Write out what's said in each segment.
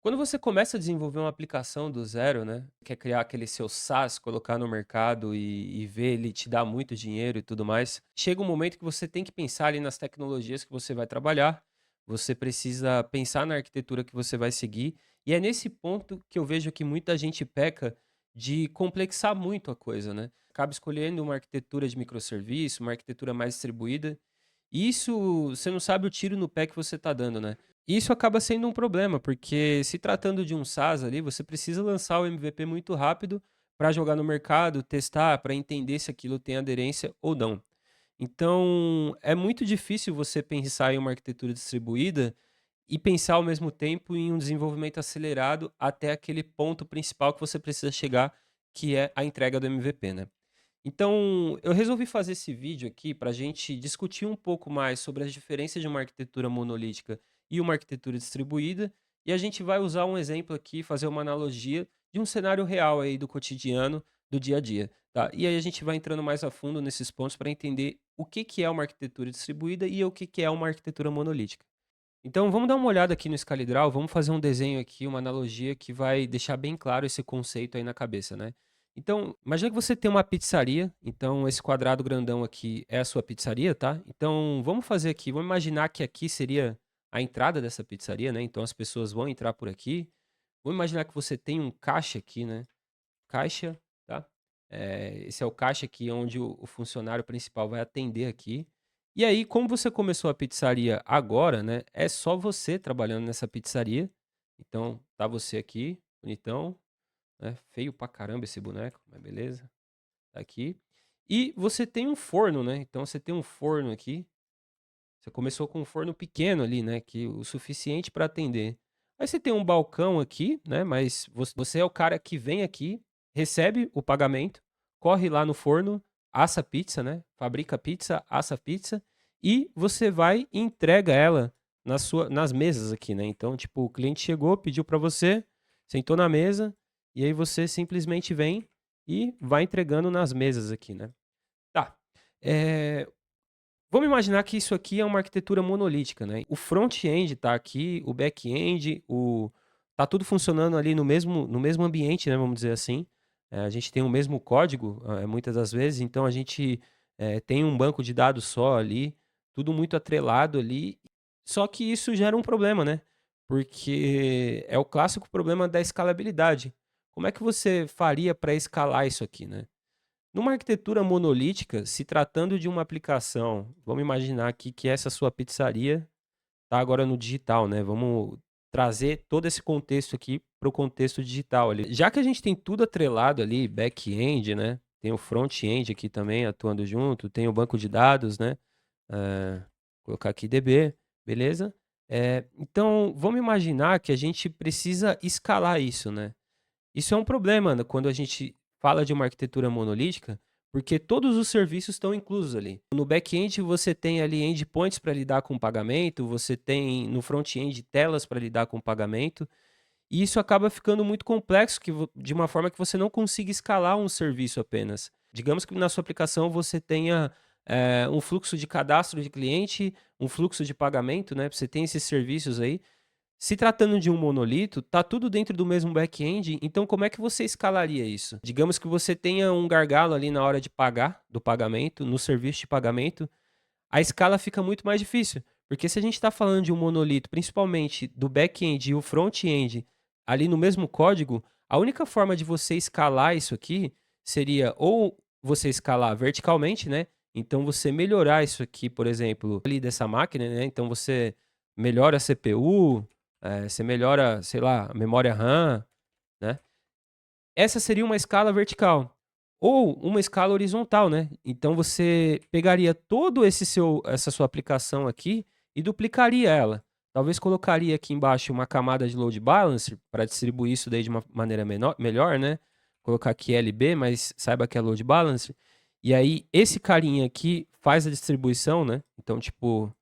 Quando você começa a desenvolver uma aplicação do zero, né, quer criar aquele seu SaaS, colocar no mercado e ver ele te dar muito dinheiro e tudo mais, chega um momento que você tem que pensar ali nas tecnologias que você vai trabalhar, você precisa pensar na arquitetura que você vai seguir, e é nesse ponto que eu vejo que muita gente peca de complexar muito a coisa, né? Acaba escolhendo uma arquitetura de microserviço, uma arquitetura mais distribuída, e isso você não sabe o tiro no pé que você está dando, né? Isso acaba sendo um problema, porque se tratando de um SaaS ali, você precisa lançar o MVP muito rápido para jogar no mercado, testar, para entender se aquilo tem aderência ou não. Então, é muito difícil você pensar em uma arquitetura distribuída e pensar ao mesmo tempo em um desenvolvimento acelerado até aquele ponto principal que você precisa chegar, que é a entrega do MVP, né? Então, eu resolvi fazer esse vídeo aqui para a gente discutir um pouco mais sobre as diferenças de uma arquitetura monolítica e uma arquitetura distribuída, e a gente vai usar um exemplo aqui, fazer uma analogia de um cenário real aí do cotidiano, do dia a dia, tá? E aí a gente vai entrando mais a fundo nesses pontos para entender o que que é uma arquitetura distribuída e o que que é uma arquitetura monolítica. Então, vamos dar uma olhada aqui no ScaleDraw, vamos fazer um desenho aqui, uma analogia que vai deixar bem claro esse conceito aí na cabeça, né? Então, imagina que você tem uma pizzaria, então esse quadrado grandão aqui é a sua pizzaria, tá? Então, vamos fazer aqui, vamos imaginar que aqui seria a entrada dessa pizzaria, né? Então, as pessoas vão entrar por aqui. Vamos imaginar que você tem um caixa aqui, né? Caixa, tá? Esse é o caixa aqui onde o funcionário principal vai atender aqui. E aí, como você começou a pizzaria agora, né, é só você trabalhando nessa pizzaria. Então, tá você aqui, bonitão, né, feio pra caramba esse boneco, mas beleza, tá aqui. E você tem um forno, né, então você tem um forno aqui, você começou com um forno pequeno ali, né, que o suficiente para atender. Aí você tem um balcão aqui, né, mas você é o cara que vem aqui, recebe o pagamento, corre lá no forno, assa pizza, né, fabrica pizza, assa pizza e você vai e entrega ela nas mesas aqui, né. Então, tipo, o cliente chegou, pediu para você, sentou na mesa, e aí você simplesmente vem e vai entregando nas mesas aqui, né. Tá, eh vamos imaginar que isso aqui é uma arquitetura monolítica, né. O front-end tá aqui, o back-end, tá tudo funcionando ali no mesmo ambiente, né, vamos dizer assim. A gente tem o mesmo código, muitas das vezes, então a gente, tem um banco de dados só ali, tudo muito atrelado ali. Só que isso gera um problema, né, porque é o clássico problema da escalabilidade. Como é que você faria para escalar isso aqui, né? Numa arquitetura monolítica, se tratando de uma aplicação, vamos imaginar aqui que essa sua pizzaria está agora no digital, né? Vamos trazer todo esse contexto aqui para o contexto digital ali. Já que a gente tem tudo atrelado ali, back-end, né? Tem o front-end aqui também atuando junto, tem o banco de dados, né? Eh, colocar aqui DB, beleza? Então, vamos imaginar que a gente precisa escalar isso, né? Isso é um problema, né, quando a gente fala de uma arquitetura monolítica, porque todos os serviços estão inclusos ali. No back-end você tem ali endpoints para lidar com o pagamento, você tem no front-end telas para lidar com o pagamento, e isso acaba ficando muito complexo de uma forma que você não consiga escalar um serviço apenas. Digamos que na sua aplicação você tenha um fluxo de cadastro de cliente, um fluxo de pagamento, né? Você tem esses serviços aí, se tratando de um monolito, tá tudo dentro do mesmo back-end, então como é que você escalaria isso? Digamos que você tenha um gargalo ali na hora de pagar, do pagamento, no serviço de pagamento, a escala fica muito mais difícil, porque se a gente está falando de um monolito, principalmente do back-end e o front-end ali no mesmo código, a única forma de você escalar isso aqui seria ou você escalar verticalmente, né? Então você melhorar isso aqui, por exemplo, ali dessa máquina, né? Então você melhora a CPU, você melhora, sei lá, a memória RAM, né? Essa seria uma escala vertical. Ou uma escala horizontal, né. Então você pegaria todo essa sua aplicação aqui e duplicaria ela. Talvez colocaria aqui embaixo uma camada de load balancer para distribuir isso daí de uma maneira melhor, né. Colocar aqui LB, mas saiba que é load balancer. E aí esse carinha aqui faz a distribuição, né. Então, tipo,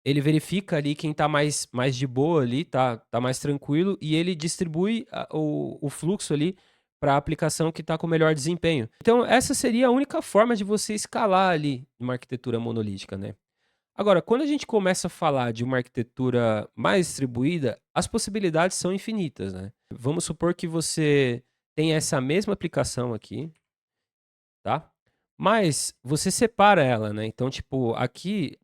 ele verifica ali quem tá mais de boa ali, tá mais tranquilo, e ele distribui o fluxo ali para a aplicação que tá com melhor desempenho. Então essa seria a única forma de você escalar ali uma arquitetura monolítica, né. Agora, quando a gente começa a falar de uma arquitetura mais distribuída, as possibilidades são infinitas, né. Vamos supor que você tem essa mesma aplicação aqui, tá, mas você separa ela, né, então, tipo, aqui,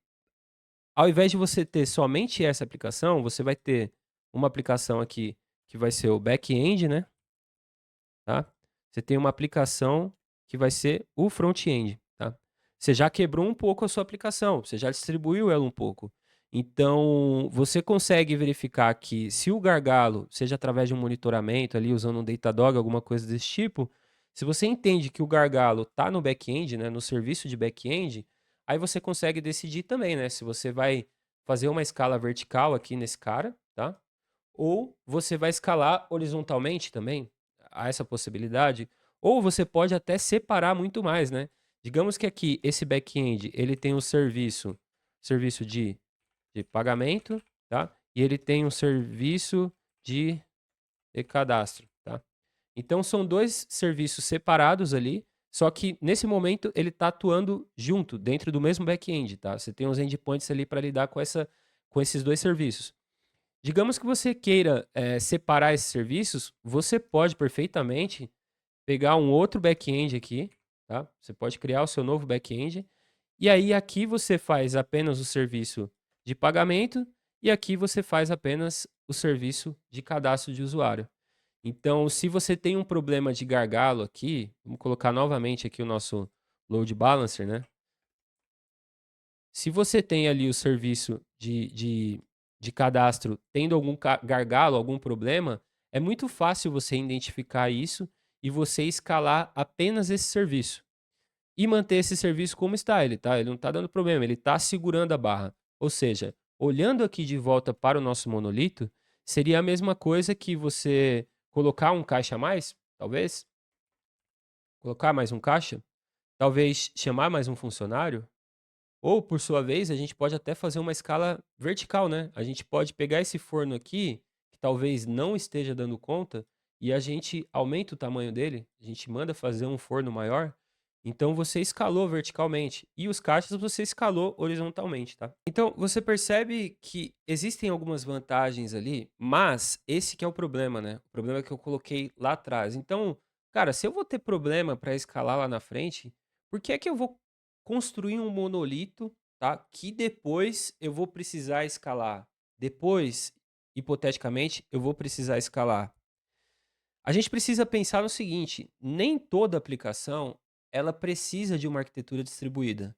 ao invés de você ter somente essa aplicação, você vai ter uma aplicação aqui que vai ser o back-end, né, tá. Você tem uma aplicação que vai ser o front-end, tá. Você já quebrou um pouco a sua aplicação, você já distribuiu ela um pouco. Então, você consegue verificar que se o gargalo, seja através de um monitoramento ali, usando um Datadog, alguma coisa desse tipo, se você entende que o gargalo está no back-end, né, no serviço de back-end, aí você consegue decidir também, né, se você vai fazer uma escala vertical aqui nesse cara, tá? Ou você vai escalar horizontalmente também, há essa possibilidade, ou você pode até separar muito mais, né. Digamos que aqui esse back-end ele tem um serviço de pagamento, tá, e ele tem um serviço de cadastro, tá. Então são 2 serviços separados ali, só que nesse momento ele está atuando junto, dentro do mesmo back-end, tá. Você tem os endpoints ali para lidar com esses 2 serviços. Digamos que você queira, separar esses serviços, você pode perfeitamente pegar um outro back-end aqui, tá? Você pode criar o seu novo back-end, e aí aqui você faz apenas o serviço de pagamento, e aqui você faz apenas o serviço de cadastro de usuário. Então, se você tem um problema de gargalo aqui, vamos colocar novamente aqui o nosso load balancer, né? Se você tem ali o serviço de cadastro tendo algum gargalo, algum problema, é muito fácil você identificar isso e você escalar apenas esse serviço. E manter esse serviço como está, ele não está dando problema, ele está segurando a barra. Ou seja, olhando aqui de volta para o nosso monolito, seria a mesma coisa que você colocar um caixa a mais, talvez, colocar mais um caixa, talvez chamar mais um funcionário, ou, por sua vez, a gente pode até fazer uma escala vertical, né. A gente pode pegar esse forno aqui, que talvez não esteja dando conta, e a gente aumenta o tamanho dele, a gente manda fazer um forno maior, então você escalou verticalmente, e os caixas você escalou horizontalmente, tá. Então você percebe que existem algumas vantagens ali, mas esse que é o problema, né, o problema que eu coloquei lá atrás. Então, cara, se eu vou ter problema para escalar lá na frente, por que é que eu vou construir um monolito, tá, que depois eu vou precisar escalar. Depois, hipoteticamente, eu vou precisar escalar. A gente precisa pensar no seguinte: nem toda aplicação ela precisa de uma arquitetura distribuída,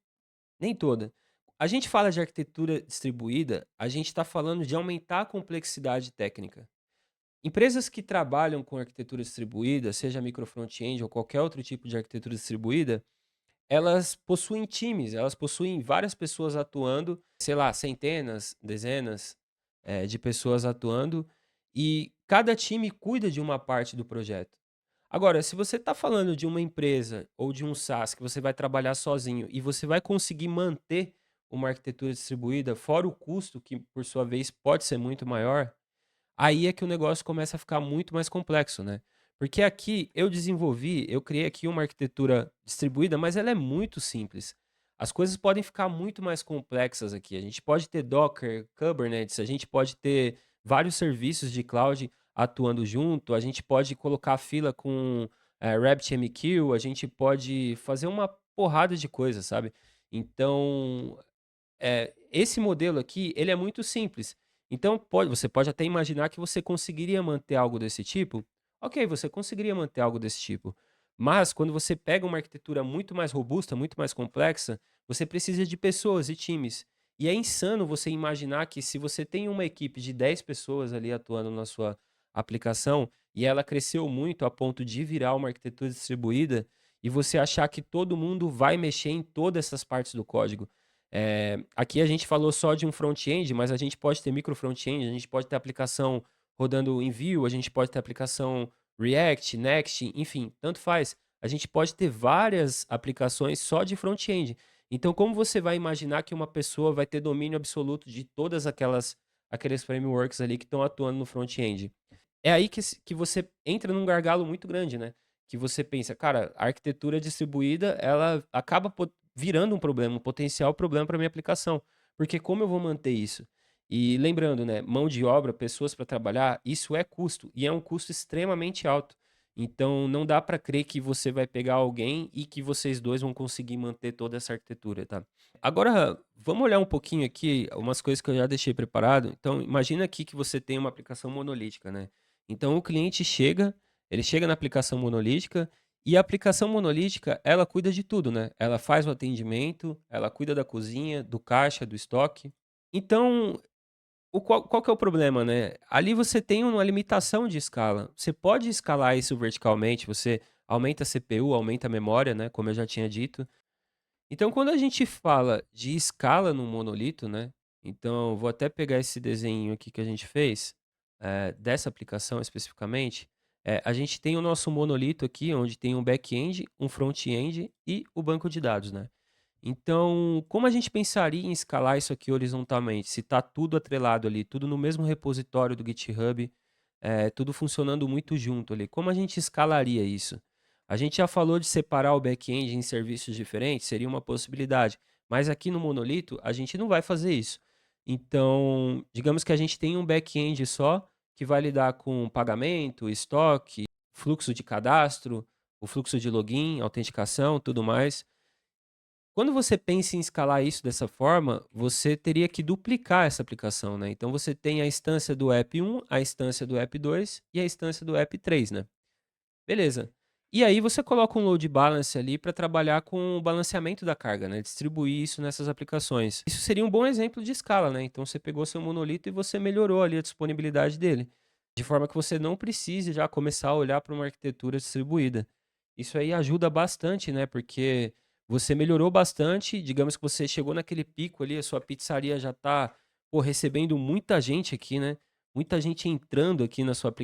nem toda. A gente fala de arquitetura distribuída, a gente está falando de aumentar a complexidade técnica. Empresas que trabalham com arquitetura distribuída, seja micro front-end ou qualquer outro tipo de arquitetura distribuída, elas possuem times, elas possuem várias pessoas atuando, sei lá, centenas, dezenas, de pessoas atuando, e cada time cuida de uma parte do projeto. Agora, se você está falando de uma empresa ou de um SaaS que você vai trabalhar sozinho e você vai conseguir manter uma arquitetura distribuída, fora o custo, que por sua vez pode ser muito maior, aí é que o negócio começa a ficar muito mais complexo, né. Porque aqui eu criei aqui uma arquitetura distribuída, mas ela é muito simples. As coisas podem ficar muito mais complexas aqui. A gente pode ter Docker, Kubernetes, a gente pode ter vários serviços de cloud atuando junto, a gente pode colocar fila com, RabbitMQ, a gente pode fazer uma porrada de coisas, sabe. Então, esse modelo aqui, ele é muito simples. Então você pode até imaginar que você conseguiria manter algo desse tipo. Ok, você conseguiria manter algo desse tipo. Mas quando você pega uma arquitetura muito mais robusta, muito mais complexa, você precisa de pessoas e times. E é insano você imaginar que se você tem uma equipe de 10 pessoas ali atuando na sua aplicação e ela cresceu muito a ponto de virar uma arquitetura distribuída e você achar que todo mundo vai mexer em todas essas partes do código. Aqui a gente falou só de um front-end, mas a gente pode ter micro front-end, a gente pode ter aplicação rodando em Vue, a gente pode ter aplicação React, Next, enfim, tanto faz. A gente pode ter várias aplicações só de front-end. Então, como você vai imaginar que uma pessoa vai ter domínio absoluto de todas aqueles frameworks ali que estão atuando no front-end? É aí que você entra num gargalo muito grande, né? Que você pensa, cara, a arquitetura distribuída, ela acaba virando um problema, um potencial problema para minha aplicação. Porque como eu vou manter isso? E lembrando, né, mão de obra, pessoas para trabalhar, isso é custo, e é um custo extremamente alto. Então não dá para crer que você vai pegar alguém e que vocês 2 vão conseguir manter toda essa arquitetura, tá. Agora, vamos olhar um pouquinho aqui umas coisas que eu já deixei preparado. Então imagina aqui que você tem uma aplicação monolítica, né. Então o cliente chega, ele chega na aplicação monolítica, e a aplicação monolítica, ela cuida de tudo, né. Ela faz o atendimento, ela cuida da cozinha, do caixa, do estoque. Então, qual que é o problema, né? Ali você tem uma limitação de escala. Você pode escalar isso verticalmente, você aumenta a CPU, aumenta a memória, né, como eu já tinha dito. Então, quando a gente fala de escala no monolito, né, então vou até pegar esse desenho aqui que a gente fez, dessa aplicação especificamente, a gente tem o nosso monolito aqui, onde tem um back-end, um front-end e o banco de dados, né. Então, como a gente pensaria em escalar isso aqui horizontalmente? Se está tudo atrelado ali, tudo no mesmo repositório do GitHub, tudo funcionando muito junto ali. Como a gente escalaria isso? A gente já falou de separar o back-end em serviços diferentes, seria uma possibilidade. Mas aqui no monolito, a gente não vai fazer isso. Então, digamos que a gente tem um back-end só que vai lidar com pagamento, estoque, fluxo de cadastro, o fluxo de login, autenticação, tudo mais. Quando você pensa em escalar isso dessa forma, você teria que duplicar essa aplicação, né. Então você tem a instância do app 1, a instância do app 2 e a instância do app 3, né. Beleza. E aí você coloca um load balance ali para trabalhar com o balanceamento da carga, né, distribuir isso nessas aplicações. Isso seria um bom exemplo de escala, né, então você pegou seu monolito e você melhorou ali a disponibilidade dele, de forma que você não precise já começar a olhar para uma arquitetura distribuída. Isso aí ajuda bastante, né, porque você melhorou bastante, digamos que você chegou naquele pico ali, a sua pizzaria já está recebendo muita gente aqui, né, muita gente entrando aqui na sua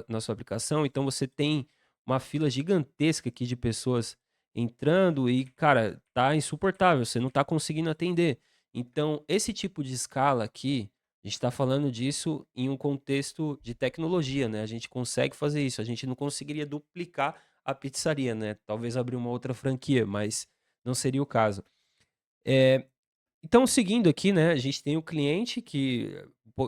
na sua aplicação, então você tem uma fila gigantesca aqui de pessoas entrando e, cara, tá insuportável, você não tá conseguindo atender. Então, esse tipo de escala aqui, a gente tá falando disso em um contexto de tecnologia, né, a gente consegue fazer isso, a gente não conseguiria duplicar a pizzaria, né, talvez abrir uma outra franquia, mas não seria o caso. Eh então, seguindo aqui, né, a gente tem o cliente que,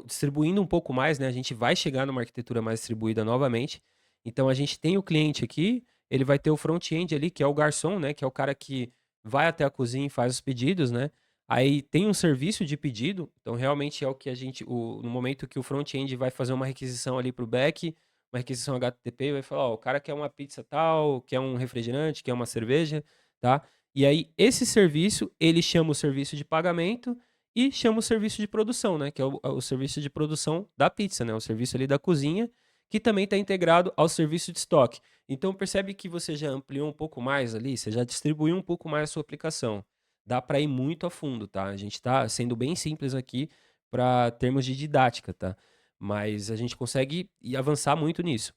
distribuindo um pouco mais, né, a gente vai chegar numa arquitetura mais distribuída novamente. Então, a gente tem o cliente aqui, ele vai ter o front-end ali, que é o garçom, né, que é o cara que vai até a cozinha e faz os pedidos, né. Aí tem um serviço de pedido, então realmente é o que a gente no momento que o front-end vai fazer uma requisição ali para o back, uma requisição HTTP, vai falar: "Ó, o cara quer uma pizza tal, quer um refrigerante, quer uma cerveja", tá. E aí, esse serviço, ele chama o serviço de pagamento e chama o serviço de produção, né, que é o serviço de produção da pizza, né, o serviço ali da cozinha, que também está integrado ao serviço de estoque. Então percebe que você já ampliou um pouco mais ali, você já distribuiu um pouco mais a sua aplicação. Dá para ir muito a fundo, tá? A gente está sendo bem simples aqui para termos de didática, tá? Mas a gente consegue avançar muito nisso.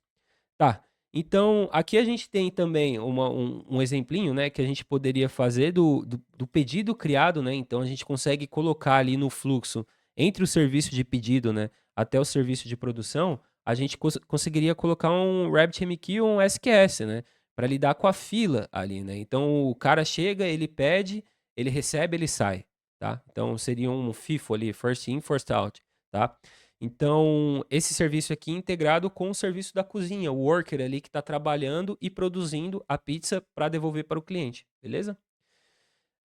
Tá. Então, aqui a gente tem também um exemplinho, né, que a gente poderia fazer do pedido criado, né, então a gente consegue colocar ali no fluxo, entre o serviço de pedido, né, até o serviço de produção, a gente conseguiria colocar um RabbitMQ ou um SQS, né, para lidar com a fila ali, né. Então o cara chega, ele pede, ele recebe, ele sai, tá. Então seria um FIFO ali, first in, first out, tá. Então, esse serviço aqui integrado com o serviço da cozinha, o worker ali que está trabalhando e produzindo a pizza para devolver para o cliente, beleza?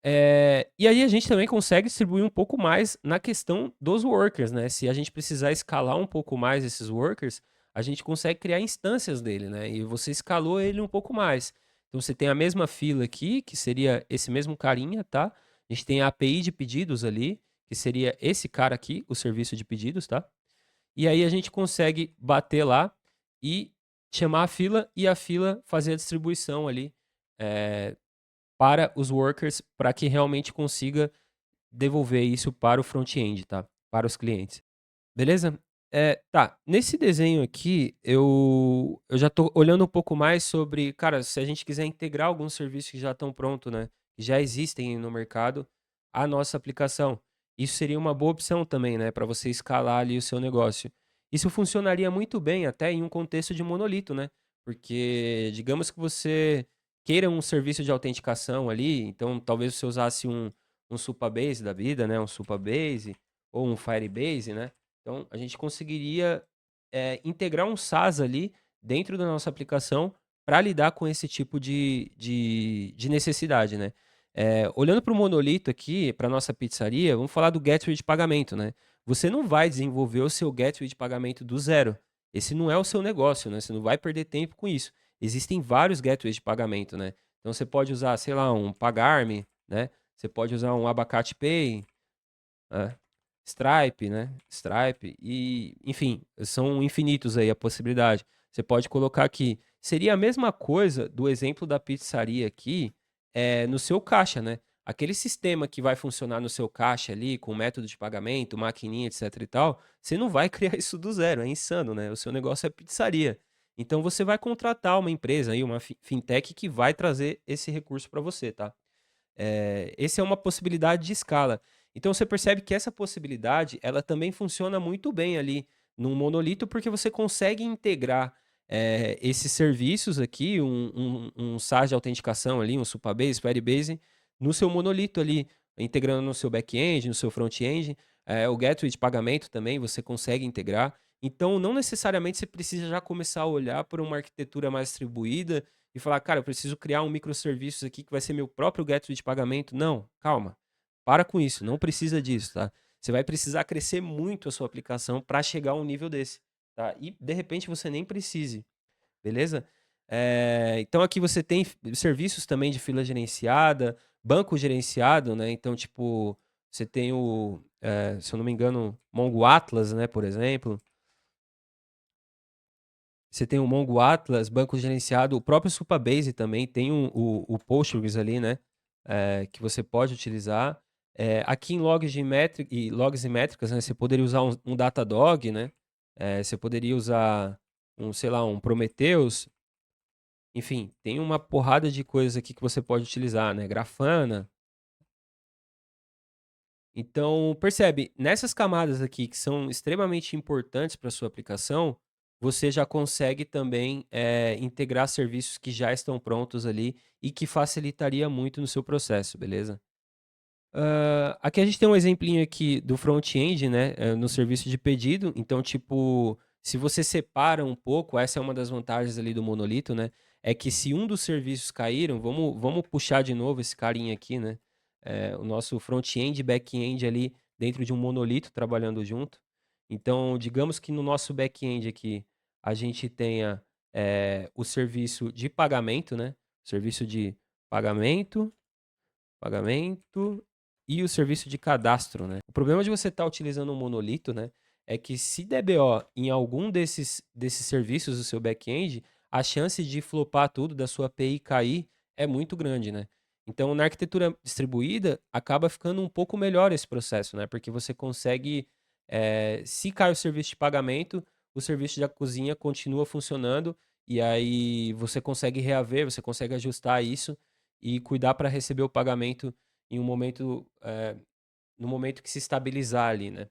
E aí a gente também consegue distribuir um pouco mais na questão dos workers, né? Se a gente precisar escalar um pouco mais esses workers, a gente consegue criar instâncias dele, né? E você escalou ele um pouco mais. Então você tem a mesma fila aqui, que seria esse mesmo carinha, tá? A gente tem a API de pedidos ali, que seria esse cara aqui, o serviço de pedidos, tá? E aí a gente consegue bater lá e chamar a fila e a fila fazer a distribuição ali, eh, para os workers, para que realmente consiga devolver isso para o front-end, tá, para os clientes. Beleza? Tá, nesse desenho aqui eu já tô olhando um pouco mais sobre, cara, se a gente quiser integrar alguns serviços que já estão pronto, né, que já existem no mercado, à nossa aplicação. Isso seria uma boa opção também, né, para você escalar ali o seu negócio. Isso funcionaria muito bem até em um contexto de monolito, né, porque digamos que você queira um serviço de autenticação ali, então talvez você usasse um Supabase da vida, né, um Supabase ou um Firebase, né. Então a gente conseguiria, integrar um SaaS ali dentro da nossa aplicação para lidar com esse tipo de necessidade, né. Olhando para o monolito aqui, para nossa pizzaria, vamos falar do gateway de pagamento, né. Você não vai desenvolver o seu gateway de pagamento do zero. Esse não é o seu negócio, né, você não vai perder tempo com isso. Existem vários gateways de pagamento, né. Então você pode usar, sei lá, um Pagar.me, né, você pode usar um Abacate Pay, é, Stripe, né, Stripe e, enfim, são infinitos aí a possibilidade. Você pode colocar aqui seria a mesma coisa do exemplo da pizzaria aqui, no seu caixa, né. Aquele sistema que vai funcionar no seu caixa ali, com método de pagamento, maquininha, etc e tal, você não vai criar isso do zero, é insano, né, o seu negócio é pizzaria. Então você vai contratar uma empresa aí, uma fintech que vai trazer esse recurso para você, tá. Esse é uma possibilidade de escala. Então você percebe que essa possibilidade, ela também funciona muito bem ali num monolito, porque você consegue integrar, esses serviços aqui, um SaaS de autenticação ali, um Supabase, Firebase, no seu monolito ali, integrando no seu back-end, no seu front-end. O gateway de pagamento também você consegue integrar. Então não necessariamente você precisa já começar a olhar por uma arquitetura mais distribuída e falar: "Cara, eu preciso criar um microserviços aqui que vai ser meu próprio gateway de pagamento". Não, calma, para com isso, não precisa disso, tá. Você vai precisar crescer muito a sua aplicação para chegar a um nível desse, tá. E, de repente, você nem precise, beleza? Então aqui você tem serviços também de fila gerenciada, banco gerenciado, né, então, tipo, você tem se eu não me engano, Mongo Atlas, né, por exemplo. Você tem o Mongo Atlas, banco gerenciado, o próprio Supabase também tem o Postgres ali, né, que você pode utilizar. Aqui em logs e métricas, né, você poderia usar um Datadog, né, você poderia usar sei lá, um Prometheus, enfim, tem uma porrada de coisas aqui que você pode utilizar, né, Grafana. Então, percebe, nessas camadas aqui que são extremamente importantes para sua aplicação, você já consegue também, integrar serviços que já estão prontos ali e que facilitaria muito no seu processo, beleza? Aqui a gente tem um exemplinho aqui do front-end, né, no serviço de pedido. Então, tipo, se você separa um pouco, essa é uma das vantagens ali do monolito, né, é que se um dos serviços caíram, vamos puxar de novo esse carinha aqui, né, o nosso front-end e back-end ali dentro de um monolito trabalhando junto. Então, digamos que no nosso back-end aqui, a gente tenha, o serviço de pagamento, né, serviço de pagamento, pagamento e o serviço de cadastro, né. O problema de você estar utilizando um monolito, né, é que se der BO em algum desses serviços do seu back-end, a chance de flopar tudo, da sua API cair, é muito grande, né. Então, na arquitetura distribuída, acaba ficando um pouco melhor esse processo, né, porque você consegue, se cai o serviço de pagamento, o serviço da cozinha continua funcionando, e aí você consegue reaver, você consegue ajustar isso e cuidar para receber o pagamento em um momento, no momento que se estabilizar ali, né.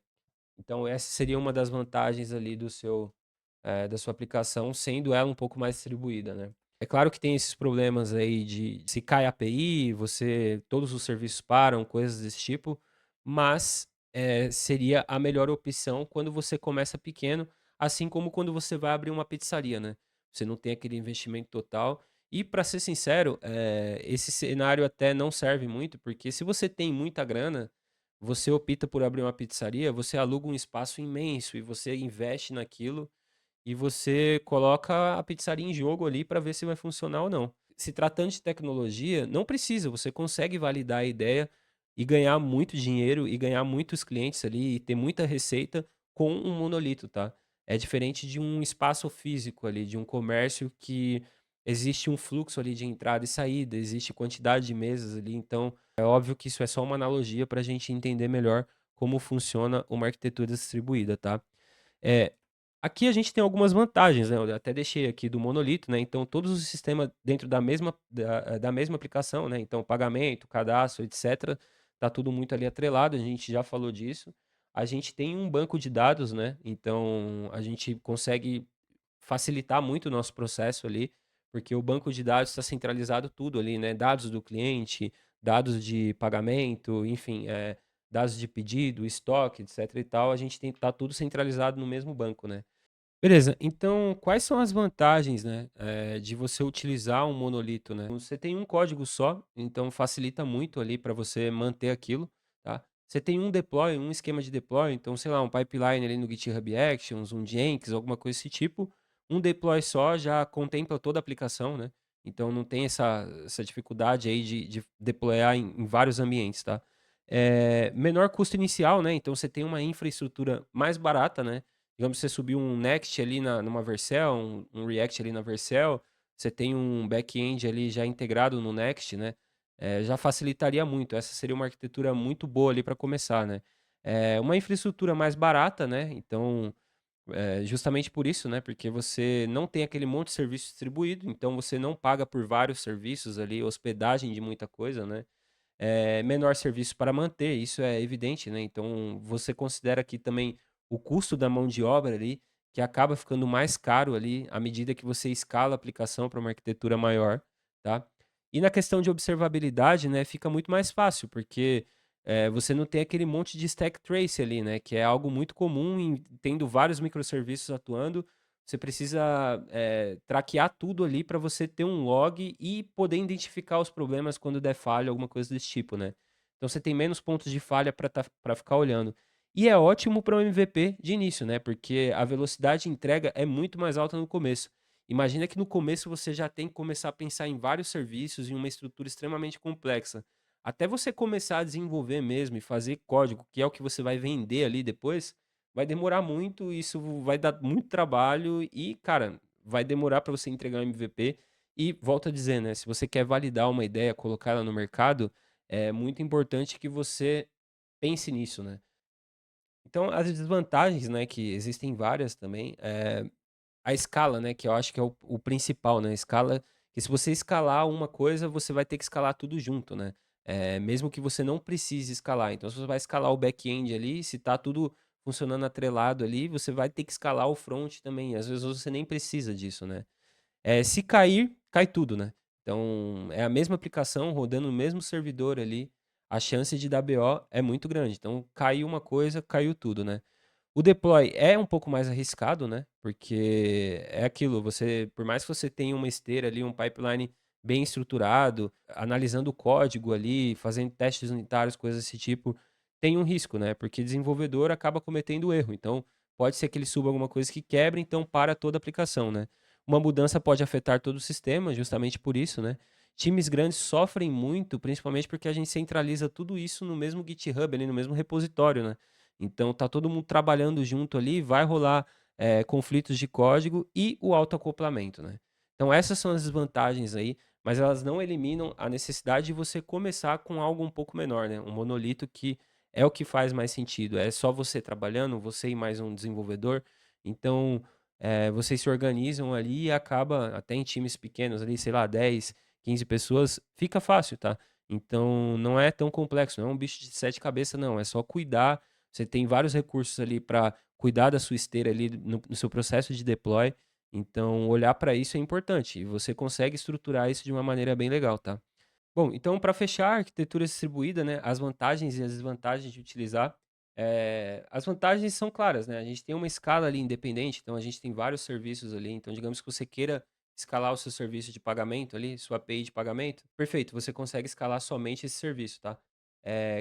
Então essa seria uma das vantagens ali da sua aplicação, sendo ela um pouco mais distribuída, né. É claro que tem esses problemas aí de se cai a API, todos os serviços param, coisas desse tipo, mas, seria a melhor opção quando você começa pequeno, assim como quando você vai abrir uma pizzaria, né. Você não tem aquele investimento total e, para ser sincero, esse cenário até não serve muito, porque se você tem muita grana, você opta por abrir uma pizzaria, você aluga um espaço imenso e você investe naquilo e você coloca a pizzaria em jogo ali para ver se vai funcionar ou não. Se tratando de tecnologia, não precisa, você consegue validar a ideia e ganhar muito dinheiro e ganhar muitos clientes ali e ter muita receita com um monolito, tá? É diferente de um espaço físico ali, de um comércio que existe um fluxo ali de entrada e saída, existe quantidade de mesas ali, então é óbvio que isso é só uma analogia para a gente entender melhor como funciona uma arquitetura distribuída, tá? É, aqui a gente tem algumas vantagens, né, eu até deixei aqui do monolito, né, então todos os sistemas dentro da mesma aplicação, né, então pagamento, cadastro, etcétera, tá tudo muito ali atrelado, a gente já falou disso. A gente tem um banco de dados, né, então a gente consegue facilitar muito o nosso processo ali, porque o banco de dados está centralizado tudo ali, né, dados do cliente, dados de pagamento, enfim, dados de pedido, estoque, etc e tal, a gente tem que estar tudo centralizado no mesmo banco, né. Beleza, então quais são as vantagens, né, de você utilizar um monolito, né? Você tem um código só, então facilita muito ali para você manter aquilo, tá? Você tem um deploy, um esquema de deploy, então sei lá, um pipeline ali no GitHub Actions, um Jenkins, alguma coisa desse tipo. Um deploy só já contempla toda a aplicação, né? Então não tem essa dificuldade aí de deployar em vários ambientes, tá? Menor custo inicial, né? Então você tem uma infraestrutura mais barata, né? Digamos, você subiu um Next ali numa Vercel, um React ali na Vercel, você tem um back-end ali já integrado no Next, né? Já facilitaria muito. Essa seria uma arquitetura muito boa ali para começar, né? Uma infraestrutura mais barata, né? Então, justamente por isso, né? Porque você não tem aquele monte de serviço distribuído, então você não paga por vários serviços ali, hospedagem de muita coisa, né? Menor serviço para manter, isso é evidente, né, então você considera aqui também o custo da mão de obra ali, que acaba ficando mais caro ali, à medida que você escala a aplicação para uma arquitetura maior, tá. E na questão de observabilidade, né, fica muito mais fácil, porque, você não tem aquele monte de stack trace ali, né, que é algo muito comum em tendo vários microserviços atuando, você precisa, traquear tudo ali para você ter um log e poder identificar os problemas quando der falha, alguma coisa desse tipo, né. Então você tem menos pontos de falha para ficar olhando. E é ótimo para um MVP de início, né, porque a velocidade de entrega é muito mais alta no começo. Imagina que no começo você já tem que começar a pensar em vários serviços, em uma estrutura extremamente complexa. Até você começar a desenvolver mesmo e fazer código, que é o que você vai vender ali depois, vai demorar muito, isso vai dar muito trabalho e, cara, vai demorar para você entregar um MVP. E volto a dizer, né, se você quer validar uma ideia, colocar ela no mercado, é muito importante que você pense nisso, né. Então as desvantagens, né, que existem várias também, a escala, né, que eu acho que é o principal, né, a escala que se você escalar uma coisa, você vai ter que escalar tudo junto, né. Mesmo que você não precise escalar. Então se você vai escalar o back-end ali, se tá tudo funcionando atrelado ali, você vai ter que escalar o front também, às vezes você nem precisa disso, né. Se cair, cai tudo, né. Então, é a mesma aplicação rodando no mesmo servidor ali, a chance de dar BO é muito grande. Então, caiu uma coisa, caiu tudo, né. O deploy é um pouco mais arriscado, né, porque é aquilo, você por mais que você tenha uma esteira ali, um pipeline bem estruturado, analisando o código ali, fazendo testes unitários, coisas desse tipo, tem um risco, né, porque desenvolvedor acaba cometendo erro, então pode ser que ele suba alguma coisa que quebre, então para toda a aplicação, né. Uma mudança pode afetar todo o sistema, justamente por isso, né. Times grandes sofrem muito, principalmente porque a gente centraliza tudo isso no mesmo GitHub, ali no mesmo repositório, né. Então tá todo mundo trabalhando junto ali, vai rolar, conflitos de código e o autoacoplamento, né. Então essas são as desvantagens aí, mas elas não eliminam a necessidade de você começar com algo um pouco menor, né, um monolito que é o que faz mais sentido, é só você trabalhando, você e mais um desenvolvedor, então, vocês se organizam ali e acaba até em times pequenos ali, sei lá, 10, 15 pessoas, fica fácil, tá. Então não é tão complexo, não é um bicho de 7 cabeças não, é só cuidar, você tem vários recursos ali para cuidar da sua esteira ali no seu processo de deploy, então olhar para isso é importante e você consegue estruturar isso de uma maneira bem legal, tá. Bom, então para fechar a arquitetura distribuída, né, as vantagens e as desvantagens de utilizar, as vantagens são claras, né, a gente tem uma escala ali independente, então a gente tem vários serviços ali, então digamos que você queira escalar o seu serviço de pagamento ali, sua API de pagamento, perfeito, você consegue escalar somente esse serviço, tá.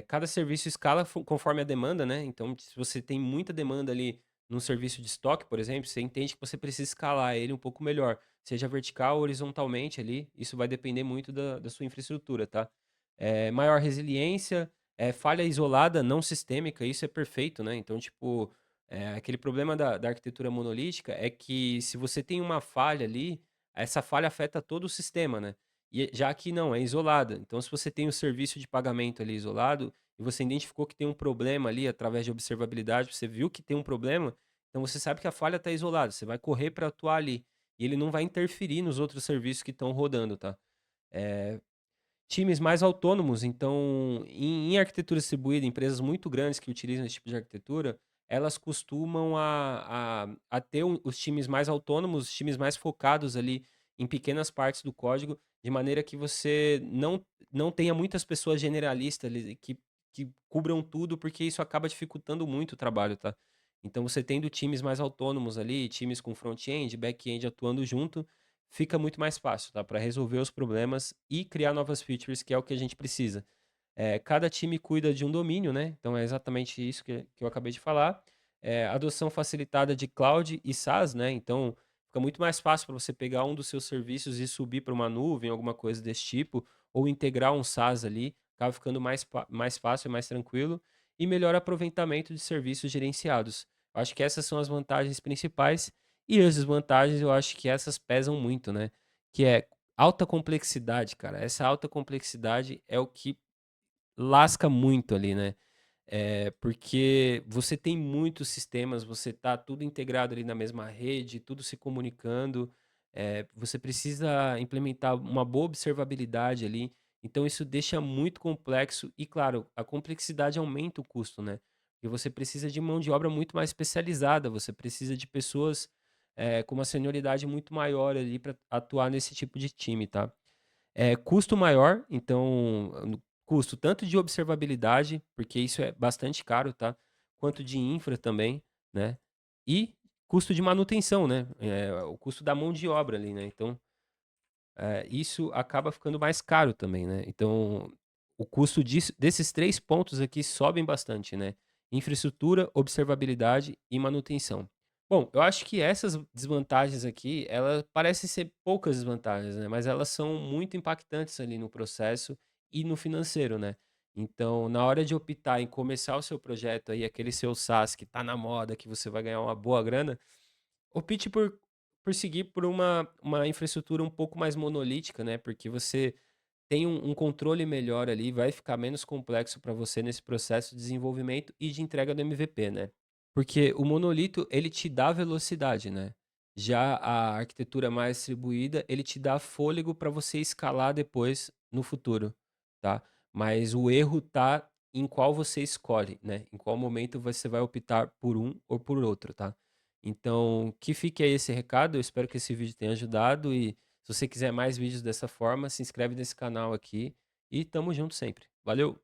Cada serviço escala conforme a demanda, né, então se você tem muita demanda ali num serviço de estoque, por exemplo, você entende que você precisa escalar ele um pouco melhor. Seja vertical ou horizontalmente ali, isso vai depender muito da sua infraestrutura, tá. Maior resiliência, falha isolada não sistêmica, isso é perfeito, né, então tipo, aquele problema da arquitetura monolítica é que se você tem uma falha ali, essa falha afeta todo o sistema, né. E já que não, é isolada, então se você tem o serviço de pagamento ali isolado, e você identificou que tem um problema ali através de observabilidade, você viu que tem um problema, então você sabe que a falha está isolada, você vai correr para atuar ali. E ele não vai interferir nos outros serviços que estão rodando, tá. Eh, Times mais autônomos, então, em arquitetura distribuída, empresas muito grandes que utilizam esse tipo de arquitetura, elas costumam a ter os times mais autônomos, os times mais focados ali em pequenas partes do código, de maneira que você não tenha muitas pessoas generalistas ali que cubram tudo, porque isso acaba dificultando muito o trabalho, tá. Então você tendo times mais autônomos ali, times com front-end, back-end atuando junto, fica muito mais fácil, tá, para resolver os problemas e criar novas features, que é o que a gente precisa. Cada time cuida de um domínio, né, então é exatamente isso que eu acabei de falar. Adoção facilitada de cloud e SaaS, né, então fica muito mais fácil para você pegar um dos seus serviços e subir para uma nuvem, alguma coisa desse tipo, ou integrar um SaaS ali, acaba ficando mais fácil e mais tranquilo, e melhor aproveitamento de serviços gerenciados. Eu acho que essas são as vantagens principais, e as desvantagens eu acho que essas pesam muito, né, que é alta complexidade, cara. Essa alta complexidade é o que lasca muito ali, né. Porque você tem muitos sistemas, você tá tudo integrado ali na mesma rede, tudo se comunicando, você precisa implementar uma boa observabilidade ali, então isso deixa muito complexo e, claro, a complexidade aumenta o custo, né, porque você precisa de mão de obra muito mais especializada, você precisa de pessoas, com uma senioridade muito maior ali para atuar nesse tipo de time, tá. Custo maior, então, custo tanto de observabilidade, porque isso é bastante caro, tá, quanto de infra também, né, e custo de manutenção, né, o custo da mão de obra ali, né, então, isso acaba ficando mais caro também, né, então, o custo desses 3 pontos aqui sobem bastante, né, infraestrutura, observabilidade e manutenção. Bom, eu acho que essas desvantagens aqui, elas parecem ser poucas desvantagens, né, mas elas são muito impactantes ali no processo e no financeiro, né. Então, na hora de optar em começar o seu projeto aí, aquele seu SaaS que tá na moda, que você vai ganhar uma boa grana, opte por seguir por uma infraestrutura um pouco mais monolítica, né, porque você tem um controle melhor ali, vai ficar menos complexo para você nesse processo de desenvolvimento e de entrega do MVP, né. Porque o monolito, ele te dá velocidade, né. Já a arquitetura mais distribuída, ele te dá fôlego para você escalar depois no futuro, tá. Mas o erro tá em qual você escolhe, né, em qual momento você vai optar por um ou por outro, tá. Então, que fique aí esse recado, eu espero que esse vídeo tenha ajudado e se você quiser mais vídeos dessa forma, se inscreve nesse canal aqui e tamo junto sempre. Valeu!